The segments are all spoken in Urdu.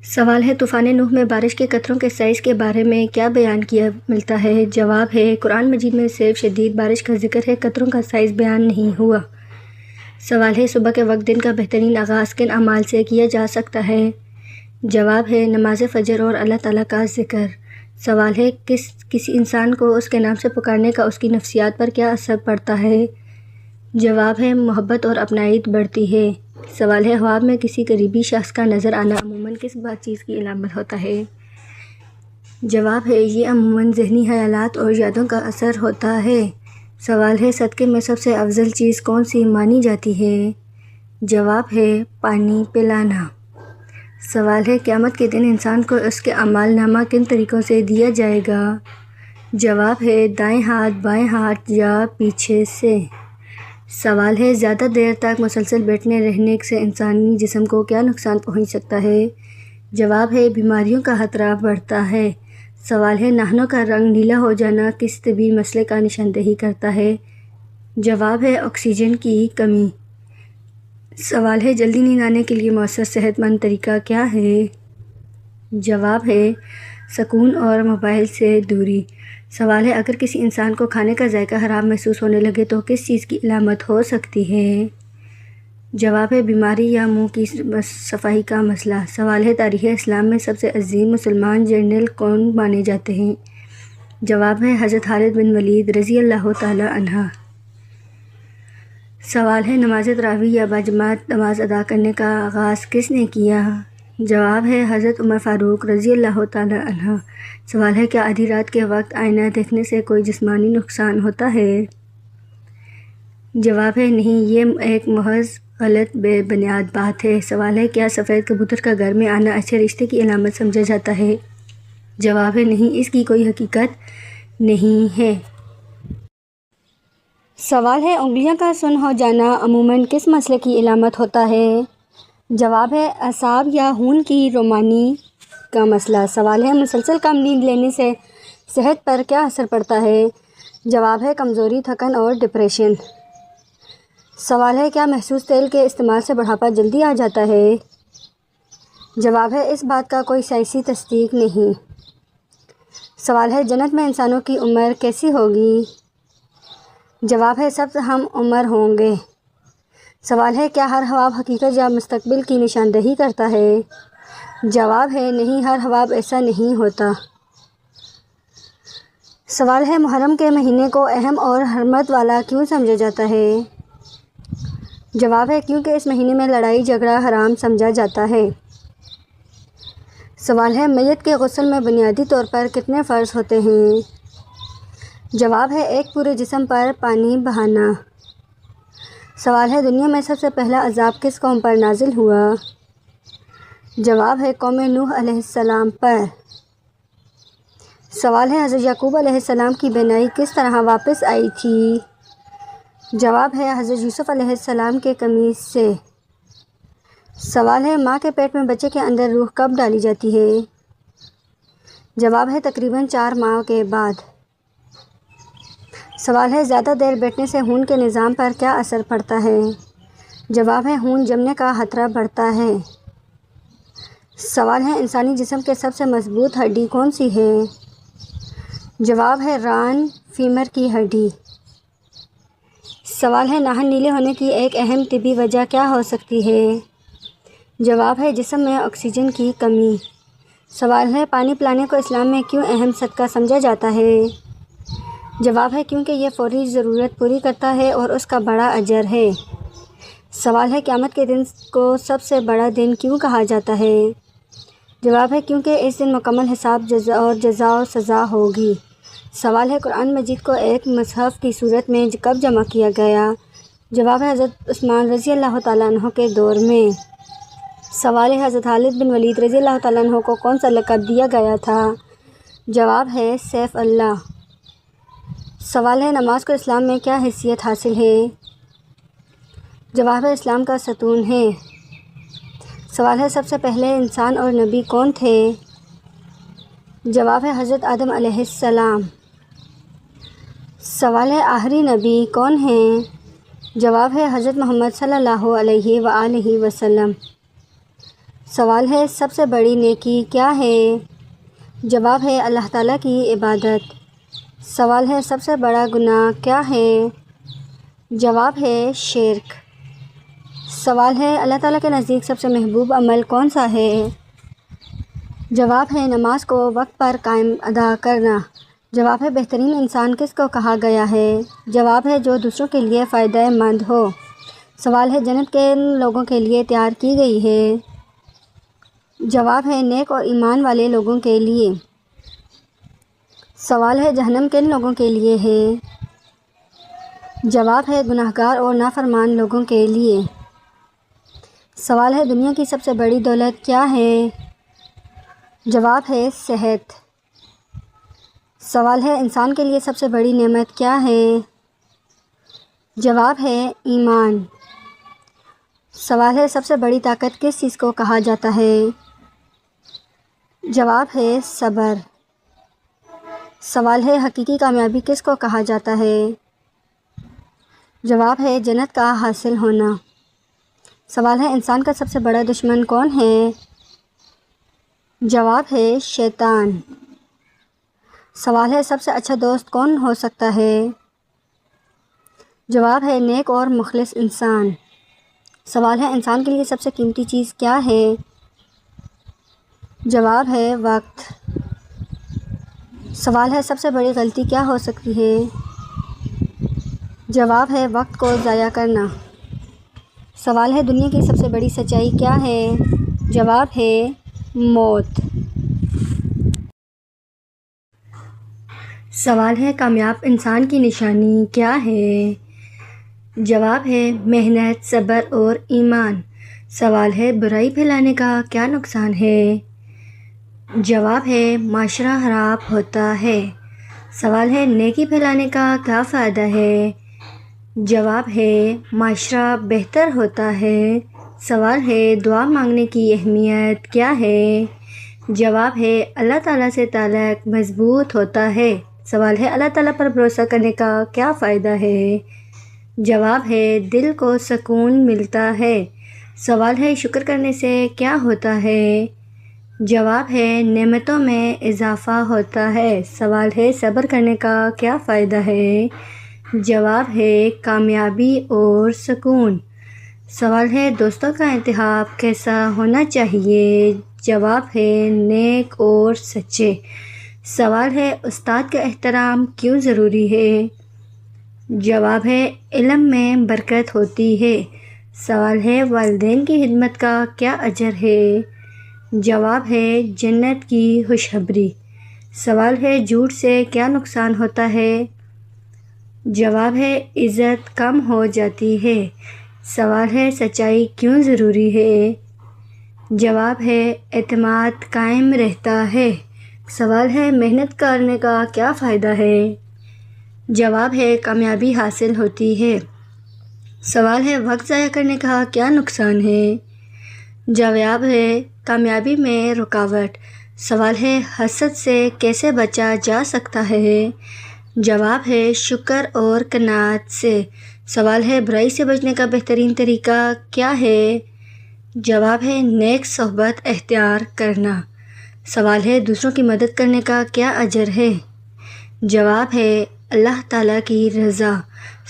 سوال ہے طوفان نوح میں بارش کے قطروں کے سائز کے بارے میں کیا بیان کیا ملتا ہے؟ جواب ہے قرآن مجید میں صرف شدید بارش کا ذکر ہے، قطروں کا سائز بیان نہیں ہوا۔ سوال ہے صبح کے وقت دن کا بہترین آغاز کن اعمال سے کیا جا سکتا ہے؟ جواب ہے نماز فجر اور اللہ تعالیٰ کا ذکر۔ سوال ہے کسی انسان کو اس کے نام سے پکارنے کا اس کی نفسیات پر کیا اثر پڑتا ہے؟ جواب ہے محبت اور اپنائیت بڑھتی ہے۔ سوال ہے خواب میں کسی قریبی شخص کا نظر آنا عموماً کس چیز کی علامت ہوتا ہے؟ جواب ہے یہ عموماً ذہنی خیالات اور یادوں کا اثر ہوتا ہے۔ سوال ہے صدقے میں سب سے افضل چیز کون سی مانی جاتی ہے؟ جواب ہے پانی پلانا۔ سوال ہے قیامت کے دن انسان کو اس کے اعمال نامہ کن طریقوں سے دیا جائے گا؟ جواب ہے دائیں ہاتھ، بائیں ہاتھ یا پیچھے سے۔ سوال ہے زیادہ دیر تک مسلسل بیٹھنے رہنے سے انسانی جسم کو کیا نقصان پہنچ سکتا ہے؟ جواب ہے بیماریوں کا خطرہ بڑھتا ہے۔ سوال ہے ناخنوں کا رنگ نیلا ہو جانا کس طبی مسئلے کا نشاندہی کرتا ہے؟ جواب ہے آکسیجن کی کمی۔ سوال ہے جلدی نیند آنے کے لیے مؤثر صحت مند طریقہ کیا ہے؟ جواب ہے سکون اور موبائل سے دوری۔ سوال ہے اگر کسی انسان کو کھانے کا ذائقہ خراب محسوس ہونے لگے تو کس چیز کی علامت ہو سکتی ہے؟ جواب ہے بیماری یا منہ کی صفائی کا مسئلہ۔ سوال ہے تاریخ اسلام میں سب سے عظیم مسلمان جنرل کون مانے جاتے ہیں؟ جواب ہے حضرت خالد بن ولید رضی اللہ تعالی عنہ۔ سوال ہے نماز تراویح یا باجماعت نماز ادا کرنے کا آغاز کس نے کیا؟ جواب ہے حضرت عمر فاروق رضی اللہ تعالی عنہ۔ سوال ہے کیا آدھی رات کے وقت آئینہ دیکھنے سے کوئی جسمانی نقصان ہوتا ہے؟ جواب ہے نہیں، یہ ایک محض غلط بے بنیاد بات ہے۔ سوال ہے کیا سفید کبوتر کا گھر میں آنا اچھے رشتے کی علامت سمجھا جاتا ہے؟ جواب ہے نہیں، اس کی کوئی حقیقت نہیں ہے۔ سوال ہے انگلیاں کا سن ہو جانا عموماً کس مسئلے کی علامت ہوتا ہے؟ جواب ہے اعصاب یا خون کی روانی کا مسئلہ۔ سوال ہے مسلسل کم نیند لینے سے صحت پر کیا اثر پڑتا ہے؟ جواب ہے کمزوری، تھکن اور ڈپریشن۔ سوال ہے کیا محسوس تیل کے استعمال سے بڑھاپا جلدی آ جاتا ہے؟ جواب ہے اس بات کا کوئی سائنسی تصدیق نہیں۔ سوال ہے جنت میں انسانوں کی عمر کیسی ہوگی؟ جواب ہے سب ہم عمر ہوں گے۔ سوال ہے کیا ہر خواب حقیقت یا مستقبل کی نشاندہی کرتا ہے؟ جواب ہے نہیں، ہر خواب ایسا نہیں ہوتا۔ سوال ہے محرم کے مہینے کو اہم اور حرمت والا کیوں سمجھا جاتا ہے؟ جواب ہے کیونکہ اس مہینے میں لڑائی جھگڑا حرام سمجھا جاتا ہے۔ سوال ہے میت کے غسل میں بنیادی طور پر کتنے فرض ہوتے ہیں؟ جواب ہے ایک پورے جسم پر پانی بہانا۔ سوال ہے دنیا میں سب سے پہلا عذاب کس قوم پر نازل ہوا؟ جواب ہے قوم نوح علیہ السلام پر۔ سوال ہے حضرت یعقوب علیہ السلام کی بینائی کس طرح واپس آئی تھی؟ جواب ہے حضرت یوسف علیہ السلام کے قمیص سے۔ سوال ہے ماں کے پیٹ میں بچے کے اندر روح کب ڈالی جاتی ہے؟ جواب ہے تقریباً 4 ماہ کے بعد۔ سوال ہے زیادہ دیر بیٹھنے سے خون کے نظام پر کیا اثر پڑتا ہے؟ جواب ہے خون جمنے کا خطرہ بڑھتا ہے۔ سوال ہے انسانی جسم کے سب سے مضبوط ہڈی کون سی ہے؟ جواب ہے ران فیمر کی ہڈی۔ سوال ہے ناخن نیلے ہونے کی ایک اہم طبی وجہ کیا ہو سکتی ہے؟ جواب ہے جسم میں آکسیجن کی کمی۔ سوال ہے پانی پلانے کو اسلام میں کیوں اہم صدقہ سمجھا جاتا ہے؟ جواب ہے کیونکہ یہ فوری ضرورت پوری کرتا ہے اور اس کا بڑا اجر ہے۔ سوال ہے قیامت کے دن کو سب سے بڑا دن کیوں کہا جاتا ہے؟ جواب ہے کیونکہ اس دن مکمل حساب اور جزا و سزا ہوگی۔ سوال ہے قرآن مجید کو ایک مصحف کی صورت میں کب جمع کیا گیا؟ جواب ہے حضرت عثمان رضی اللہ تعالیٰ عنہ کے دور میں۔ سوال ہے حضرت خالد بن ولید رضی اللہ تعالیٰ عنہ کو کون سا لقب دیا گیا تھا؟ جواب ہے سیف اللہ۔ سوال ہے نماز کو اسلام میں کیا حیثیت حاصل ہے؟ جواب ہے اسلام کا ستون ہے۔ سوال ہے سب سے پہلے انسان اور نبی کون تھے؟ جواب ہے حضرت آدم علیہ السلام۔ سوال ہے آخری نبی کون ہیں؟ جواب ہے حضرت محمد صلی اللہ علیہ وآلہ وسلم۔ سوال ہے سب سے بڑی نیکی کیا ہے؟ جواب ہے اللہ تعالیٰ کی عبادت۔ سوال ہے سب سے بڑا گناہ کیا ہے؟ جواب ہے شرک۔ سوال ہے اللہ تعالیٰ کے نزدیک سب سے محبوب عمل کون سا ہے؟ جواب ہے نماز کو وقت پر قائم ادا کرنا۔ جواب ہے بہترین انسان کس کو کہا گیا ہے؟ جواب ہے جو دوسروں کے لیے فائدہ مند ہو۔ سوال ہے جنت کن لوگوں کے لیے تیار کی گئی ہے؟ جواب ہے نیک اور ایمان والے لوگوں کے لیے۔ سوال ہے جہنم کن لوگوں کے لیے ہے؟ جواب ہے گناہگار اور نافرمان لوگوں کے لیے۔ سوال ہے دنیا کی سب سے بڑی دولت کیا ہے؟ جواب ہے صحت۔ سوال ہے انسان کے لیے سب سے بڑی نعمت کیا ہے؟ جواب ہے ایمان۔ سوال ہے سب سے بڑی طاقت کس چیز کو کہا جاتا ہے؟ جواب ہے صبر۔ سوال ہے حقیقی کامیابی کس کو کہا جاتا ہے؟ جواب ہے جنت کا حاصل ہونا۔ سوال ہے انسان کا سب سے بڑا دشمن کون ہے؟ جواب ہے شیطان۔ سوال ہے سب سے اچھا دوست کون ہو سکتا ہے؟ جواب ہے نیک اور مخلص انسان۔ سوال ہے انسان کے لیے سب سے قیمتی چیز کیا ہے؟ جواب ہے وقت۔ سوال ہے سب سے بڑی غلطی کیا ہو سکتی ہے؟ جواب ہے وقت کو ضائع کرنا۔ سوال ہے دنیا کی سب سے بڑی سچائی کیا ہے؟ جواب ہے موت۔ سوال ہے کامیاب انسان کی نشانی کیا ہے؟ جواب ہے محنت، صبر اور ایمان۔ سوال ہے برائی پھیلانے کا کیا نقصان ہے؟ جواب ہے معاشرہ خراب ہوتا ہے۔ سوال ہے نیکی پھیلانے کا کیا فائدہ ہے؟ جواب ہے معاشرہ بہتر ہوتا ہے۔ سوال ہے دعا مانگنے کی اہمیت کیا ہے؟ جواب ہے اللہ تعالیٰ سے تعلق مضبوط ہوتا ہے۔ سوال ہے اللہ تعالیٰ پر بھروسہ کرنے کا کیا فائدہ ہے؟ جواب ہے دل کو سکون ملتا ہے۔ سوال ہے شکر کرنے سے کیا ہوتا ہے؟ جواب ہے نعمتوں میں اضافہ ہوتا ہے۔ سوال ہے صبر کرنے کا کیا فائدہ ہے؟ جواب ہے کامیابی اور سکون۔ سوال ہے دوستوں کا انتخاب کیسا ہونا چاہیے؟ جواب ہے نیک اور سچے۔ سوال ہے استاد کا احترام کیوں ضروری ہے؟ جواب ہے علم میں برکت ہوتی ہے۔ سوال ہے والدین کی خدمت کا کیا اجر ہے؟ جواب ہے جنت کی خوشخبری۔ سوال ہے جھوٹ سے کیا نقصان ہوتا ہے؟ جواب ہے عزت کم ہو جاتی ہے۔ سوال ہے سچائی کیوں ضروری ہے؟ جواب ہے اعتماد قائم رہتا ہے۔ سوال ہے محنت کرنے کا کیا فائدہ ہے؟ جواب ہے کامیابی حاصل ہوتی ہے۔ سوال ہے وقت ضائع کرنے کا کیا نقصان ہے؟ جواب ہے کامیابی میں رکاوٹ۔ سوال ہے حسد سے کیسے بچا جا سکتا ہے؟ جواب ہے شکر اور قناعت سے۔ سوال ہے برائی سے بچنے کا بہترین طریقہ کیا ہے؟ جواب ہے نیک صحبت اختیار کرنا۔ سوال ہے دوسروں کی مدد کرنے کا کیا اجر ہے؟ جواب ہے اللہ تعالیٰ کی رضا۔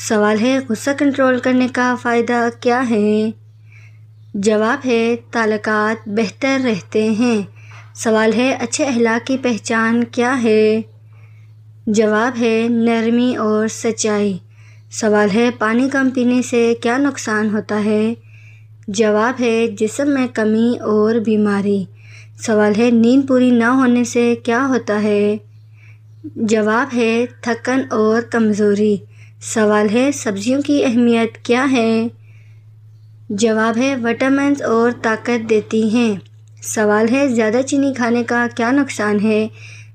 سوال ہے غصہ کنٹرول کرنے کا فائدہ کیا ہے؟ جواب ہے تعلقات بہتر رہتے ہیں۔ سوال ہے اچھے اخلاق کی پہچان کیا ہے؟ جواب ہے نرمی اور سچائی۔ سوال ہے پانی کم پینے سے کیا نقصان ہوتا ہے؟ جواب ہے جسم میں کمی اور بیماری۔ سوال ہے نیند پوری نہ ہونے سے کیا ہوتا ہے؟ جواب ہے تھکن اور کمزوری۔ سوال ہے سبزیوں کی اہمیت کیا ہے؟ جواب ہے وٹامنز اور طاقت دیتی ہیں۔ سوال ہے زیادہ چینی کھانے کا کیا نقصان ہے؟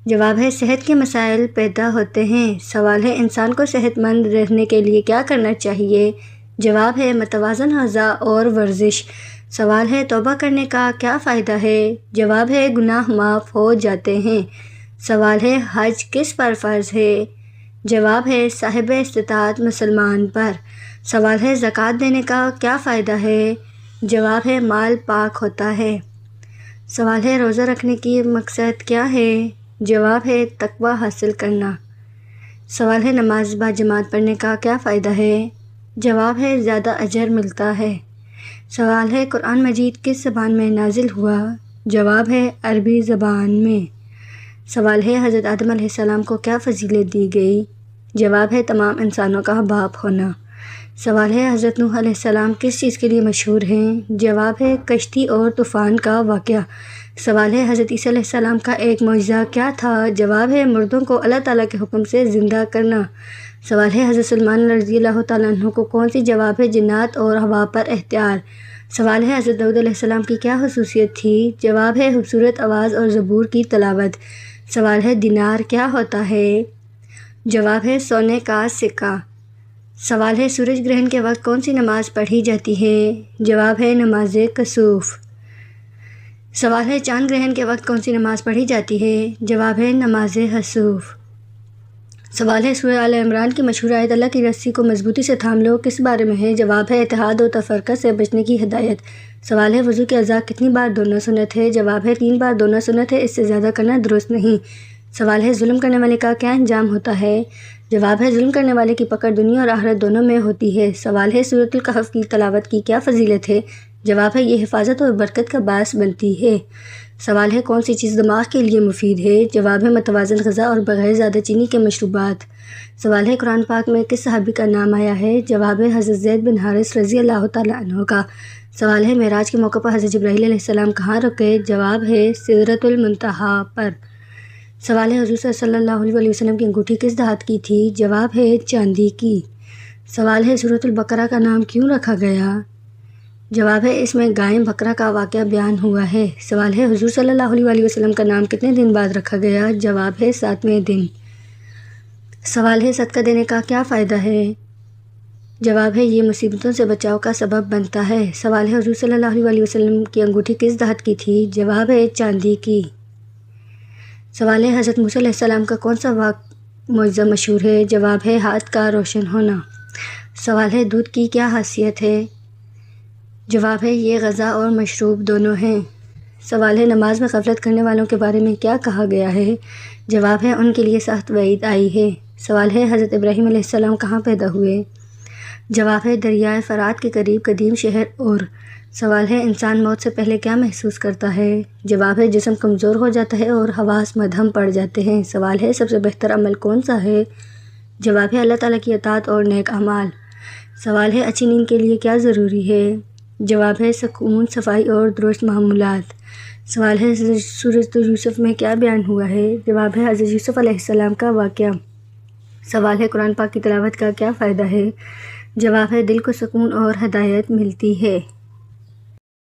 جواب ہے صحت کے مسائل پیدا ہوتے ہیں۔ سوال ہے انسان کو صحت مند رہنے کے لیے کیا کرنا چاہیے؟ جواب ہے متوازن غذا اور ورزش۔ سوال ہے توبہ کرنے کا کیا فائدہ ہے؟ جواب ہے گناہ معاف ہو جاتے ہیں۔ سوال ہے حج کس پر فرض ہے؟ جواب ہے صاحب استطاعت مسلمان پر۔ سوال ہے زکوٰۃ دینے کا کیا فائدہ ہے؟ جواب ہے مال پاک ہوتا ہے۔ سوال ہے روزہ رکھنے کی مقصد کیا ہے؟ جواب ہے تقوی حاصل کرنا۔ سوال ہے نماز با جماعت پڑھنے کا کیا فائدہ ہے؟ جواب ہے زیادہ اجر ملتا ہے۔ سوال ہے قرآن مجید کس زبان میں نازل ہوا؟ جواب ہے عربی زبان میں۔ سوال ہے حضرت آدم علیہ السلام کو کیا فضیلت دی گئی؟ جواب ہے تمام انسانوں کا باپ ہونا۔ سوال ہے حضرت نوح علیہ السلام کس چیز کے لیے مشہور ہیں؟ جواب ہے کشتی اور طوفان کا واقعہ۔ سوال ہے حضرت عیسیٰ علیہ السلام کا ایک معجزہ کیا تھا؟ جواب ہے مردوں کو اللہ تعالیٰ کے حکم سے زندہ کرنا۔ سوال ہے حضرت سلمان رضی اللہ تعالیٰ عنہ کو کون سی جواب ہے جنات اور ہوا پر اختیار؟ سوال ہے حضرت داؤد علیہ السلام کی کیا خصوصیت تھی؟ جواب ہے خوبصورت آواز اور زبور کی تلاوت۔ سوال ہے دینار کیا ہوتا ہے؟ جواب ہے سونے کا سکہ۔ سوال ہے سورج گرہن کے وقت کون سی نماز پڑھی جاتی ہے؟ جواب ہے نماز کسوف۔ سوال ہے چاند گرہن کے وقت کون سی نماز پڑھی جاتی ہے؟ جواب ہے نماز حسوف۔ سوال ہے سورہ آل عمران کی مشہور آیت اللہ کی رسی کو مضبوطی سے تھام لو کس بارے میں ہے؟ جواب ہے اتحاد و تفرقہ سے بچنے کی ہدایت۔ سوال ہے وضو کے اعضاء کتنی بار دھونا سنت ہے؟ جواب ہے 3 بار دھونا سنت ہے، اس سے زیادہ کرنا درست نہیں۔ سوال ہے ظلم کرنے والے کا کیا انجام ہوتا ہے؟ جواب ہے ظلم کرنے والے کی پکڑ دنیا اور آخرت دونوں میں ہوتی ہے۔ سوال ہے سورۃ الکہف کی تلاوت کی کیا فضیلت ہے؟ جواب ہے یہ حفاظت اور برکت کا باعث بنتی ہے۔ سوال ہے کون سی چیز دماغ کے لیے مفید ہے؟ جواب ہے متوازن غذا اور بغیر زیادہ چینی کے مشروبات۔ سوال ہے قرآن پاک میں کس صحابی کا نام آیا ہے؟ جواب ہے حضرت زید بن حارث رضی اللہ تعالیٰ عنہ کا۔ سوال ہے معراج کے موقع پر حضرت جبرائیل علیہ السلام کہاں رکے؟ جواب ہے سدرۃ المنتہا پر۔ سوال ہے حضور صلی اللہ علیہ وسلم کی انگوٹھی کس دھات کی تھی؟ جواب ہے چاندی کی۔ سوال ہے سورۃ البقرہ کا نام کیوں رکھا گیا؟ جواب ہے اس میں گائے بکرا کا واقعہ بیان ہوا ہے۔ سوال ہے حضور صلی اللہ علیہ وسلم کا نام کتنے دن بعد رکھا گیا؟ جواب ہے 7ویں دن۔ سوال ہے صدقہ دینے کا کیا فائدہ ہے؟ جواب ہے یہ مصیبتوں سے بچاؤ کا سبب بنتا ہے۔ سوال ہے حضور صلی اللہ علیہ وسلم کی انگوٹھی کس دھات کی تھی؟ جواب ہے چاندی کی۔ سوال ہے حضرت موسیٰ علیہ السلام کا کون سا معجزہ مشہور ہے؟ جواب ہے ہاتھ کا روشن ہونا۔ سوال ہے دودھ کی کیا خاصیت ہے؟ جواب ہے یہ غذا اور مشروب دونوں ہیں۔ سوال ہے نماز میں غفلت کرنے والوں کے بارے میں کیا کہا گیا ہے؟ جواب ہے ان کے لیے سخت وعید آئی ہے۔ سوال ہے حضرت ابراہیم علیہ السلام کہاں پیدا ہوئے؟ جواب ہے دریائے فرات کے قریب قدیم شہر اور۔ سوال ہے انسان موت سے پہلے کیا محسوس کرتا ہے؟ جواب ہے جسم کمزور ہو جاتا ہے اور حواس مدھم پڑ جاتے ہیں۔ سوال ہے سب سے بہتر عمل کون سا ہے؟ جواب ہے اللہ تعالیٰ کی اطاعت اور نیک اعمال۔ سوال ہے اچھی نیند کے لیے کیا ضروری ہے؟ جواب ہے سکون، صفائی اور درست معمولات۔ سوال ہے سورۃ یوسف میں کیا بیان ہوا ہے؟ جواب ہے حضرت یوسف علیہ السلام کا واقعہ۔ سوال ہے قرآن پاک کی تلاوت کا کیا فائدہ ہے؟ جواب ہے دل کو سکون اور ہدایت ملتی ہے۔